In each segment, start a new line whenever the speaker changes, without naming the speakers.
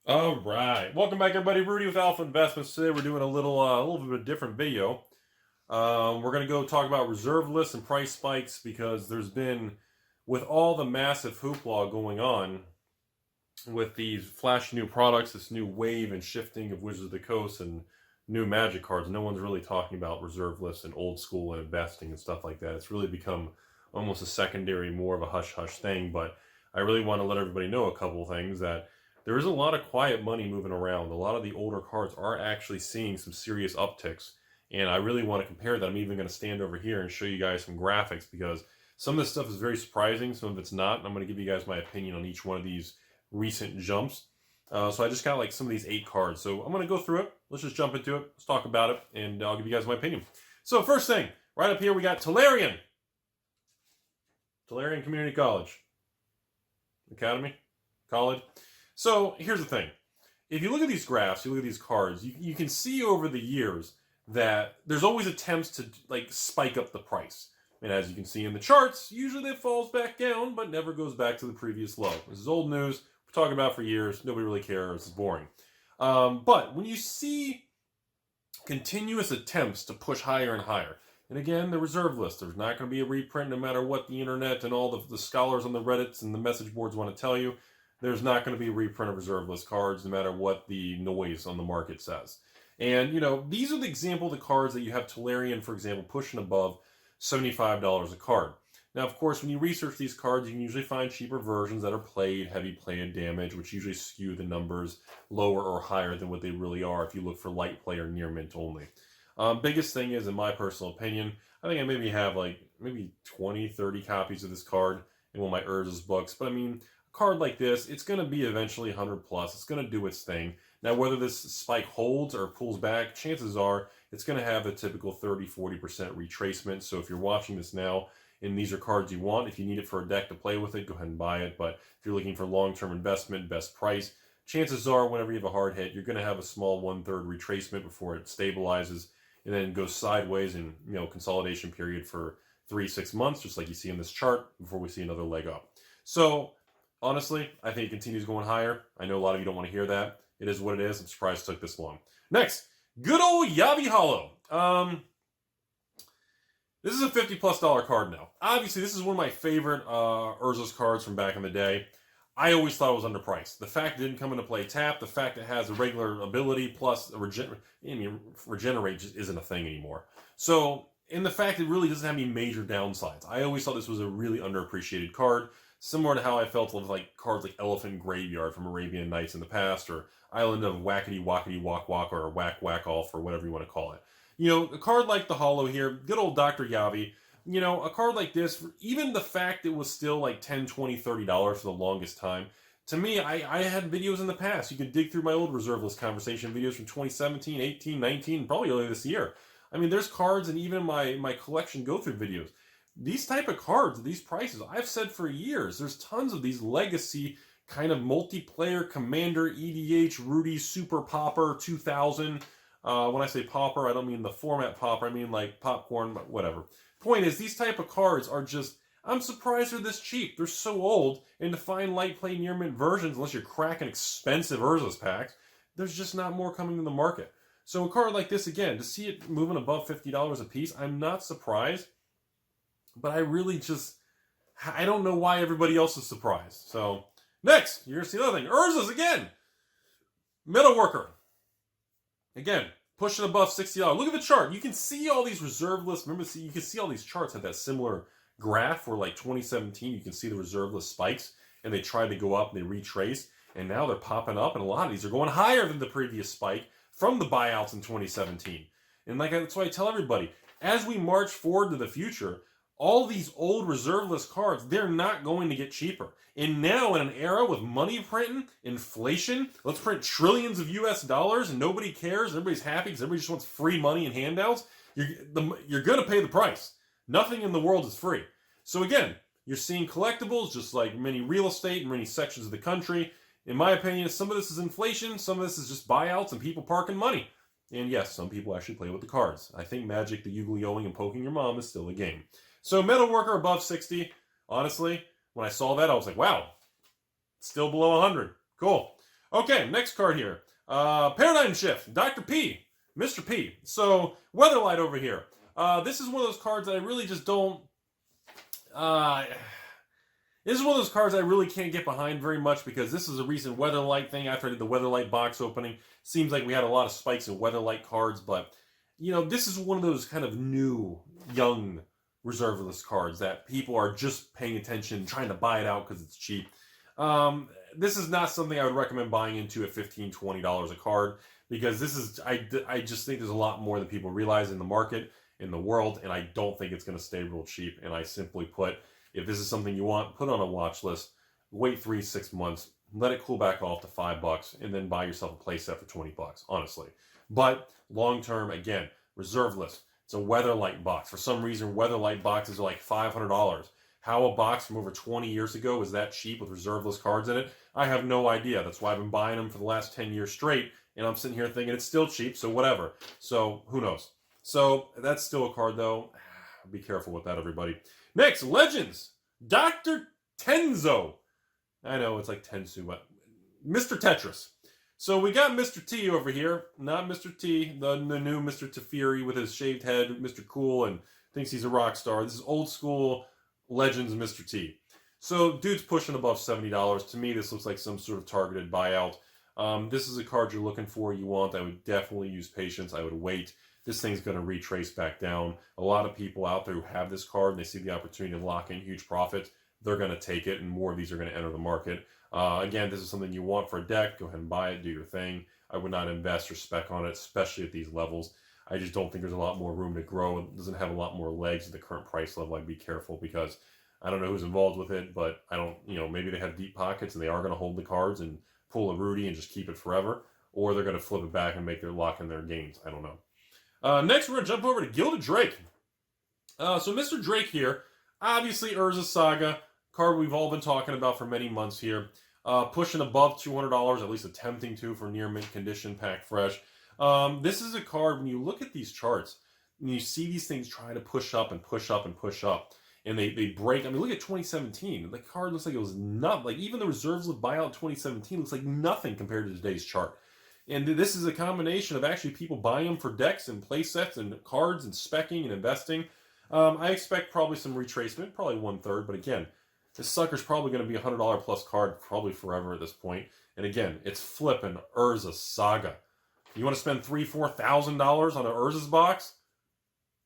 All right, welcome back, everybody. Rudy with Alpha Investments. Today we're doing a little bit of a different video. We're going to go talk about reserve lists and price spikes because there's been, with all the massive hoopla going on with these flashy new products, this new wave and shifting of Wizards of the Coast and new Magic cards. No one's really talking about reserve lists and old school and investing and stuff like that. It's really become almost a secondary, more of a hush hush thing. But I really want to let everybody know a couple of things that there is a lot of quiet money moving around. A lot of the older cards are actually seeing some serious upticks. And I really want to compare that. I'm even going to stand over here and show you guys some graphics because some of this stuff is very surprising. Some of it's not. And I'm going to give you guys my opinion on each one of these recent jumps. So I just got like some of these 8 cards. So I'm going to go through it. Let's just jump into it. Let's talk about it. And I'll give you guys my opinion. So first thing, right up here we got Talarian. Talarian Community College. Academy? College? So here's the thing. If you look at these graphs, you look at these cards, you can see over the years that there's always attempts to like spike up the price. And as you can see in the charts, usually it falls back down, but never goes back to the previous low. This is old news. We're talking about for years. Nobody really cares. It's boring. But when you see continuous attempts to push higher and higher, and again, the reserve list, there's not going to be a reprint no matter what the internet and all the scholars on the Reddits and the message boards want to tell you. There's not going to be a reprint of reserve list cards no matter what the noise on the market says. And, you know, these are the example of the cards that you have Talarian, for example, pushing above $75 a card. Now, of course, when you research these cards, you can usually find cheaper versions that are played, heavy play and damage, which usually skew the numbers lower or higher than what they really are if you look for light play or near mint only. Biggest thing is, in my personal opinion, I think I maybe have like maybe 20, 30 copies of this card in one of my Urus books. But I mean, card like this, it's going to be eventually 100 plus. It's going to do its thing. Now, whether this spike holds or pulls back, chances are it's going to have the typical 30-40% retracement. So if you're watching this now and these are cards you want, if you need it for a deck to play with it, go ahead and buy it. But if you're looking for long-term investment, best price, chances are whenever you have a hard hit, you're going to have a small 1/3 retracement before it stabilizes and then goes sideways in, you know, consolidation period for 3-6 months, just like you see in this chart, before we see another leg up. So honestly, I think it continues going higher. I know a lot of you don't want to hear that. It is what it is. I'm surprised it took this long. Next, good old Yavi Hollow. This is a $50+ card now. Obviously, this is one of my favorite Urza's cards from back in the day. I always thought it was underpriced. The fact it didn't come into play tap, the fact it has a regular ability plus a regenerate just isn't a thing anymore. So, and the fact it really doesn't have any major downsides. I always thought this was a really underappreciated card. Similar to how I felt with like cards like Elephant Graveyard from Arabian Nights in the past, or Island of Wackety Wackety Walk Walk, or Whack Whack Off, or whatever you want to call it. You know, a card like the Hollow here, good old Dr. Yavi, you know, a card like this, even the fact it was still like $10, $20, $30 for the longest time, to me, I had videos in the past. You can dig through my old reserve list conversation videos from 2017, 18, 19, probably earlier this year. I mean, there's cards and even my collection go-through videos. These type of cards, these prices, I've said for years, there's tons of these legacy kind of multiplayer Commander, EDH, Rudy, Super Popper, 2000. When I say popper, I don't mean the format popper. I mean like popcorn, whatever. Point is, these type of cards are just, I'm surprised they're this cheap. They're so old, and to find light play near mint versions, unless you're cracking expensive Urza's packs, there's just not more coming to the market. So a card like this, again, to see it moving above $50 a piece, I'm not surprised. But I really just, I don't know why everybody else is surprised. So, next, you're going to see another thing. Urza's again. Metalworker. Again, pushing above $60. Look at the chart. You can see all these reserve lists. Remember, you can see all these charts have that similar graph where like 2017, you can see the reserve list spikes. And they tried to go up and they retrace. And now they're popping up. And a lot of these are going higher than the previous spike from the buyouts in 2017. And like that's why I tell everybody, as we march forward to the future, all these old reserve list cards, they're not going to get cheaper. And now in an era with money printing, inflation, let's print trillions of US dollars and nobody cares, everybody's happy because everybody just wants free money and handouts, you're going to pay the price. Nothing in the world is free. So again, you're seeing collectibles just like many real estate and many sections of the country. In my opinion, some of this is inflation, some of this is just buyouts and people parking money. And yes, some people actually play with the cards. I think Magic, the yu-gi-ohing, and poking your mom is still a game. So Metalworker above 60. Honestly, when I saw that, I was like, wow, still below 100. Cool. Okay, next card here. Paradigm Shift, Dr. P, Mr. P. So, Weatherlight over here. This is one of those cards that I really just don't... this is one of those cards I really can't get behind very much because this is a recent Weatherlight thing. After I did the Weatherlight box opening, seems like we had a lot of spikes in Weatherlight cards, but, you know, this is one of those kind of new, young, reserve-list cards that people are just paying attention, trying to buy it out because it's cheap. This is not something I would recommend buying into at $15, $20 a card because this is, I just think there's a lot more than people realize in the market, in the world, and I don't think it's going to stay real cheap. And I simply put, if this is something you want, put on a watch list, wait 3-6 months, let it cool back off to $5, and then buy yourself a playset for $20, honestly. But long-term, again, reserve list. It's a Weatherlight box. For some reason, Weatherlight boxes are like $500. How a box from over 20 years ago was that cheap with reserve list cards in it, I have no idea. That's why I've been buying them for the last 10 years straight, and I'm sitting here thinking it's still cheap, so whatever. So, who knows? So, that's still a card, though. Be careful with that, everybody. Next, Legends. Dr. Tenzo. I know, it's like Tensu, but Mr. Tetris. So, we got Mr. T over here. Not Mr. T, the new Mr. Teferi with his shaved head, Mr. Cool, and thinks he's a rock star. This is old school Legends Mr. T. So, dude's pushing above $70. To me, this looks like some sort of targeted buyout. This is a card you're looking for, you want. I would definitely use patience. I would wait. This thing's going to retrace back down. A lot of people out there who have this card, and they see the opportunity to lock in huge profits, they're going to take it, and more of these are going to enter the market. Again, this is something you want for a deck. Go ahead and buy it. Do your thing. I would not invest or spec on it, especially at these levels. I just don't think there's a lot more room to grow. It doesn't have a lot more legs at the current price level. I'd be careful because I don't know who's involved with it, but I don't, maybe they have deep pockets and they are going to hold the cards and pull a Rudy and just keep it forever, or they're going to flip it back and make their lock in their gains. I don't know. Next, we're going to jump over to Gilded Drake. So Mr. Drake here, obviously Urza Saga, card we've all been talking about for many months here. Pushing above $200, at least attempting to for near mint condition, pack fresh. This is a card, when you look at these charts, and you see these things try to push up and push up and push up, and they break. I mean, look at 2017. The card looks like it was not, like even the reserves of buyout 2017 looks like nothing compared to today's chart. And this is a combination of actually people buying them for decks and play sets and cards and speccing and investing. I expect probably some retracement, probably 1/3, but again, this sucker's probably going to be a $100 plus card probably forever at this point. And again, it's flipping Urza Saga. You want to spend $3,000, $4,000 on an Urza's box?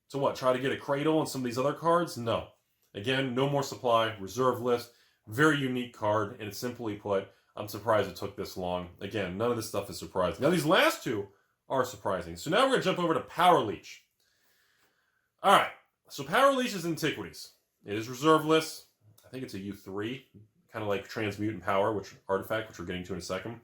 So what, try to get a Cradle and some of these other cards? No. Again, no more supply, reserve list, very unique card, and simply put, I'm surprised it took this long. Again, none of this stuff is surprising. Now, these last two are surprising. So now we're going to jump over to Power Leech. All right, so Power Leech is Antiquities. It is reserve list. I think it's a U3, kind of like Transmute and Power, artifact, which we're getting to in a second.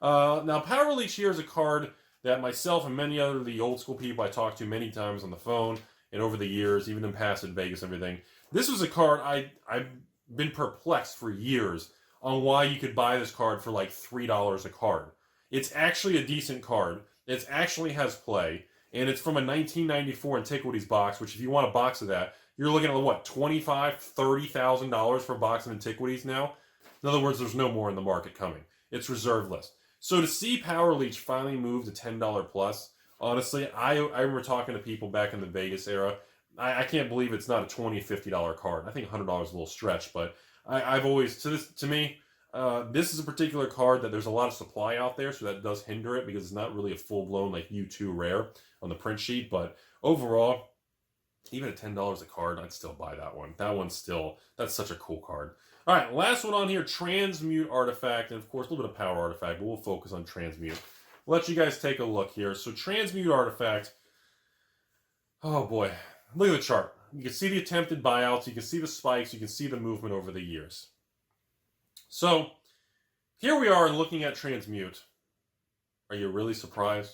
Now, Power Leech here is a card that myself and many other of the old school people I talked to many times on the phone and over the years, even in past in Vegas and everything, this was a card I've been perplexed for years on why you could buy this card for like $3 a card. It's actually a decent card. It actually has play, and it's from a 1994 Antiquities box, which if you want a box of that, you're looking at what, $25,000, $30,000 for a box of Antiquities now? In other words, there's no more in the market coming. It's reserve list. So to see Power Leech finally move to $10 plus, honestly, I remember talking to people back in the Vegas era. I can't believe it's not a $20, $50 card. I think $100 is a little stretch, but I've always, to me, this is a particular card that there's a lot of supply out there, so that does hinder it because it's not really a full-blown like U2 rare on the print sheet. But overall, even at $10 a card, I'd still buy that one. That one's still, that's such a cool card. All right, last one on here, Transmute Artifact, and of course a little bit of Power Artifact, but we'll focus on Transmute. I'll let you guys take a look here. So Transmute Artifact, oh boy, look at the chart. You can see the attempted buyouts, you can see the spikes, you can see the movement over the years. So here we are looking at Transmute. Are you really surprised?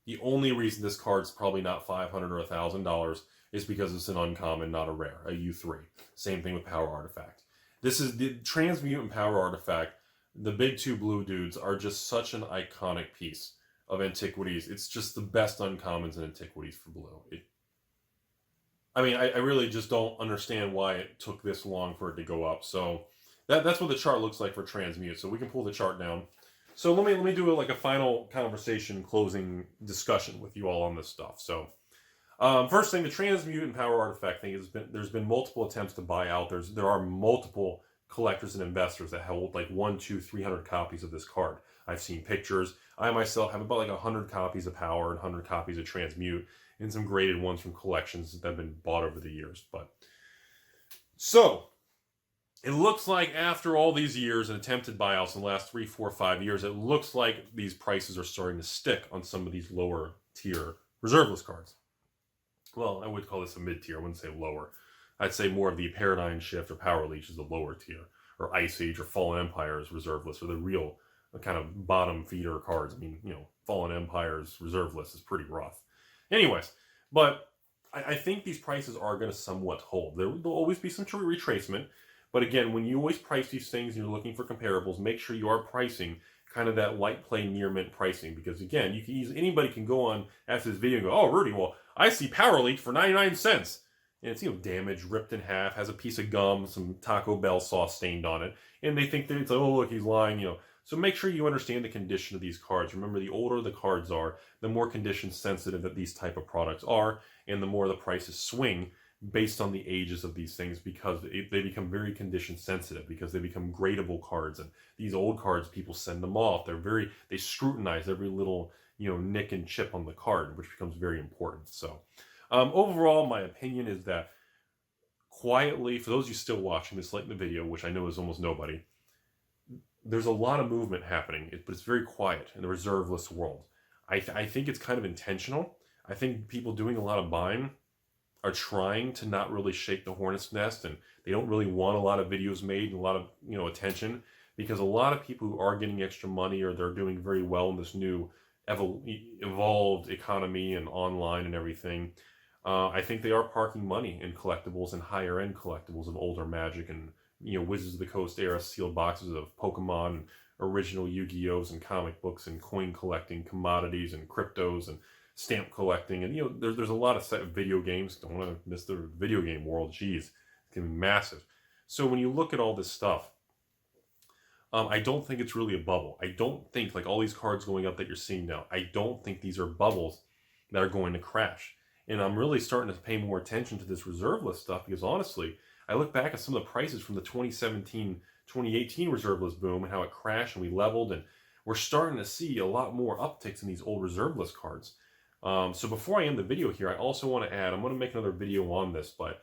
The only reason this card's probably not $500 or $1,000 is because it's an uncommon, not a rare, a U3. Same thing with Power Artifact. This is the Transmute and Power Artifact. The big two blue dudes are just such an iconic piece of Antiquities. It's just the best uncommons in Antiquities for blue. I really just don't understand why it took this long for it to go up. So that's what the chart looks like for Transmute. So we can pull the chart down. So let me do like a final conversation, closing discussion with you all on this stuff. So first thing, the Transmute and Power Artifact thing there's been multiple attempts to buy out. There are multiple collectors and investors that hold like 100, 200, 300 copies of this card. I've seen pictures. I myself have about like 100 copies of Power and 100 copies of Transmute, and some graded ones from collections that have been bought over the years. But so it looks like after all these years and attempted buyouts in the last 3, 4, 5 years, it looks like these prices are starting to stick on some of these lower tier reserveless cards. Well, I would call this a mid-tier. I wouldn't say lower. I'd say more of the Paradigm Shift or Power Leech is the lower tier, or Ice Age or Fallen Empire is reserveless, or the real kind of bottom feeder cards. I mean, you know, Fallen Empire's reserveless is pretty rough. Anyways, but I think these prices are going to somewhat hold. There will always be some retracement. But again, when you always price these things and you're looking for comparables, make sure you are pricing kind of that light play near mint pricing. Because again, you can anybody can go on after this video and go, oh, Rudy, well, I see Power Leech for 99 cents. And it's, you know, damaged, ripped in half, has a piece of gum, some Taco Bell sauce stained on it. And they think that it's like, oh, look, he's lying, you know. So make sure you understand the condition of these cards. Remember, the older the cards are, the more condition sensitive that these type of products are, and the more the prices swing based on the ages of these things, because they become very condition sensitive, because they become gradable cards. And these old cards, people send them off. They scrutinize every little, you know, nick and chip on the card, which becomes very important. So overall, my opinion is that quietly, for those of you still watching this late in the video, which I know is almost nobody, there's a lot of movement happening, but it's very quiet in the reserveless world. I think it's kind of intentional. I think people doing a lot of buying are trying to not really shake the hornet's nest, and they don't really want a lot of videos made and a lot of, you know, attention, because a lot of people who are getting extra money, or they're doing very well in this new evolved economy and online and everything, I think they are parking money in collectibles and higher end collectibles of older Magic and, you know, Wizards of the Coast era sealed boxes of Pokemon and original Yu-Gi-Ohs and comic books and coin collecting, commodities and cryptos and stamp collecting. And, you know, there's a lot of video games. Don't want to miss the video game world. Jeez, it's going to be massive. So when you look at all this stuff, I don't think it's really a bubble. I don't think, like all these cards going up that you're seeing now, I don't think these are bubbles that are going to crash. And I'm really starting to pay more attention to this reserveless stuff, because honestly, I look back at some of the prices from the 2017, 2018 reserveless boom and how it crashed and we leveled, and we're starting to see a lot more upticks in these old reserveless cards. So before I end the video here, I also want to add, I'm going to make another video on this, but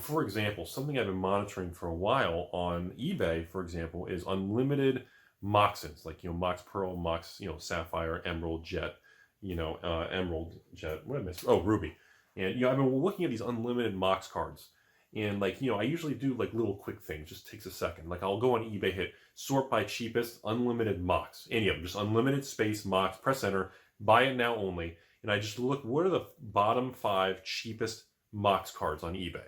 for example, something I've been monitoring for a while on eBay, for example, is unlimited Moxins, like, you know, Mox Pearl, Mox, you know, Sapphire, Emerald, Jet, you know, Emerald, Jet, what did I miss? Oh, Ruby. And, you know, I've been looking at these unlimited Mox cards. And, like, you know, I usually do, like, little quick things. Just takes a second. Like, I'll go on eBay, hit sort by cheapest, unlimited Mox. Any of them. Just unlimited space, Mox, press enter, buy it now only. And I just look, what are the bottom 5 cheapest Mox cards on eBay?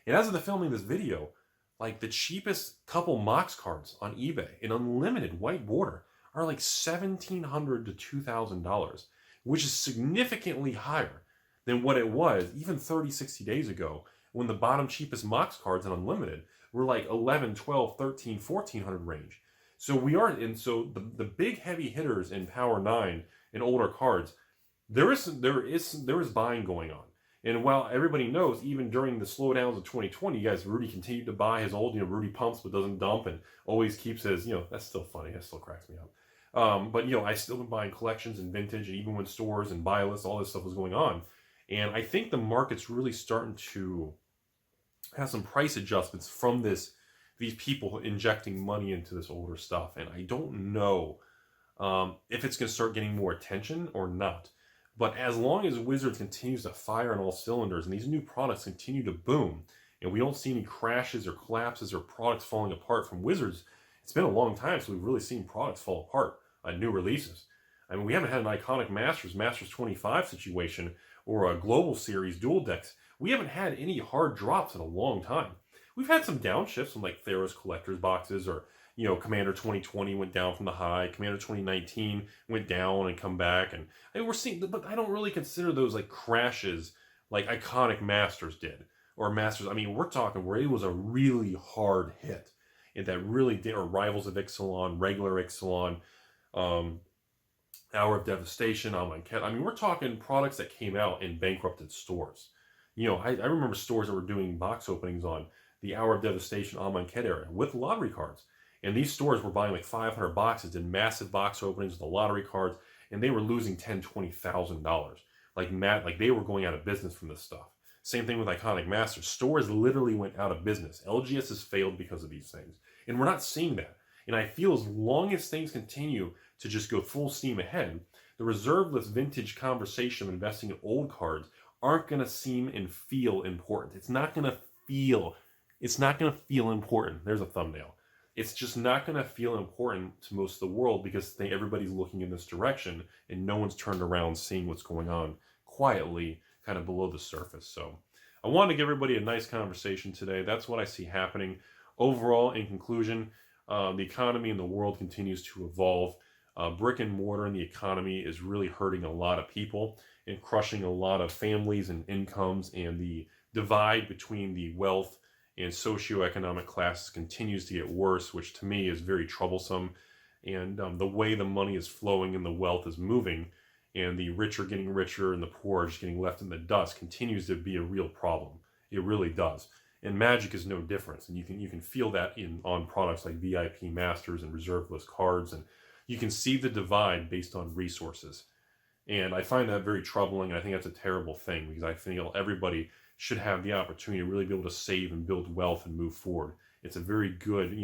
And as of the filming this video, like, the cheapest couple Mox cards on eBay in unlimited white border are like $1,700 to $2,000, which is significantly higher than what it was even 30, 60 days ago, when the bottom cheapest Mox cards in unlimited were like 11, 12, 13, 1400 range. So we are, and so the big heavy hitters in Power 9 and older cards, there is buying going on. And while everybody knows, even during the slowdowns of 2020, you guys, Rudy continued to buy his old, you know, Rudy pumps but doesn't dump, and always keeps his, you know, that's still funny, that still cracks me up. But, you know, I still been buying collections and vintage, and even when stores and buy lists, all this stuff was going on. And I think the market's really starting to have some price adjustments from these people injecting money into this older stuff. And I don't know if it's going to start getting more attention or not. But as long as Wizards continues to fire on all cylinders and these new products continue to boom, and we don't see any crashes or collapses or products falling apart from Wizards, it's been a long time since we've really seen products fall apart on new releases. I mean, we haven't had an iconic Masters 25 situation, or a Global Series dual decks. We haven't had any hard drops in a long time. We've had some downshifts from like Theros collector's boxes, or, you know, Commander 2020 went down from the high. Commander 2019 went down and come back. And I mean, we're seeing, but I don't really consider those like crashes like iconic Masters did, or Masters. I mean, we're talking where it was a really hard hit, and that really did, or Rivals of Ixalan, regular Ixalan. Hour of Devastation, Online Cat. I mean, we're talking products that came out in bankrupted stores. You know, I remember stores that were doing box openings on the Hour of Devastation, Online Cat area with lottery cards. And these stores were buying like 500 boxes, did massive box openings with the lottery cards, and they were losing $10,000, $20,000. Like they were going out of business from this stuff. Same thing with Iconic Masters. Stores literally went out of business. LGS has failed because of these things. And we're not seeing that. And I feel as long as things continue to just go full steam ahead, the reserve list vintage conversation of investing in old cards aren't going to seem and feel important. It's not going to feel important. There's a thumbnail. It's just not going to feel important to most of the world because everybody's looking in this direction and no one's turned around seeing what's going on quietly kind of below the surface. So I wanted to give everybody a nice conversation today. That's what I see happening. Overall, in conclusion, the economy in the world continues to evolve. Brick and mortar in the economy is really hurting a lot of people and crushing a lot of families and incomes, and the divide between the wealth and socioeconomic classes continues to get worse, which to me is very troublesome. And the way the money is flowing and the wealth is moving, and the rich are getting richer and the poor are just getting left in the dust, continues to be a real problem. It really does. And Magic is no different. And you can feel that on products like VIP Masters and Reserve List cards, and you can see the divide based on resources. And I find that very troubling, and I think that's a terrible thing, because I feel everybody should have the opportunity to really be able to save and build wealth and move forward. It's a very good,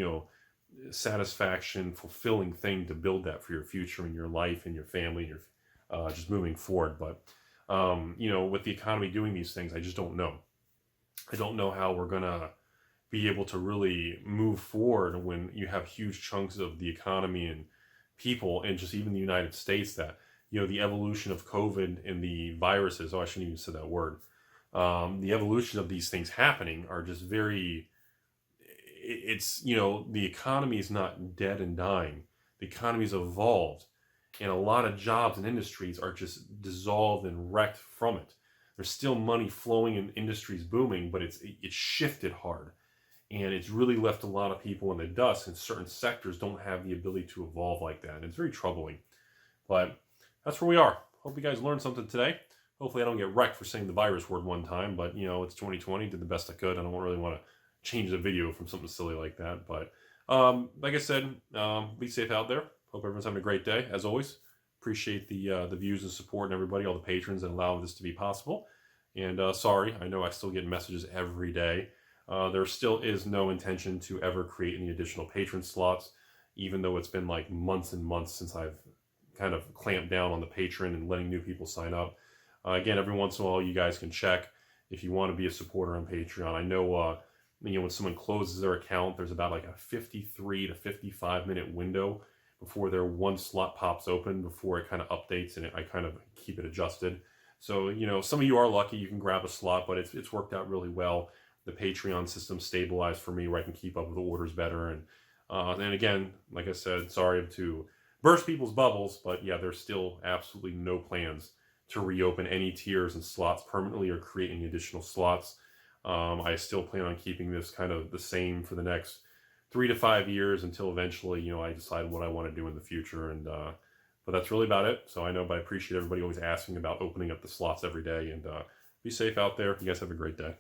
satisfaction, fulfilling thing to build that for your future and your life and your family and your just moving forward. But with the economy doing these things, I just don't know. I don't know how we're gonna be able to really move forward when you have huge chunks of the economy and people, and just even the United States, that the evolution of COVID and the viruses. I shouldn't even say that word. The evolution of these things happening are just very. It's the economy is not dead and dying. The economy's evolved, and a lot of jobs and industries are just dissolved and wrecked from it. There's still money flowing and industries booming, but it's shifted hard. And it's really left a lot of people in the dust, and certain sectors don't have the ability to evolve like that. And it's very troubling. But that's where we are. Hope you guys learned something today. Hopefully I don't get wrecked for saying the virus word one time, but it's 2020, did the best I could. I don't really want to change the video from something silly like that. But like I said, be safe out there. Hope everyone's having a great day. As always, appreciate the views and support and everybody, all the patrons that allow this to be possible. And sorry, I know I still get messages every day. There still is no intention to ever create any additional patron slots, even though it's been like months and months since I've kind of clamped down on the Patron and letting new people sign up. Again, every once in a while, you guys can check if you want to be a supporter on Patreon. I know, when someone closes their account, there's about like a 53 to 55 minute window before their one slot pops open, before it kind of updates, and I kind of keep it adjusted. So, some of you are lucky, you can grab a slot, but it's worked out really well. The Patreon system stabilized for me where I can keep up with the orders better. And again, like I said, sorry to burst people's bubbles, but yeah, there's still absolutely no plans to reopen any tiers and slots permanently or create any additional slots. I still plan on keeping this kind of the same for the next 3 to 5 years until eventually, I decide what I want to do in the future. And but that's really about it. So I know, but I appreciate everybody always asking about opening up the slots every day. And be safe out there. You guys have a great day.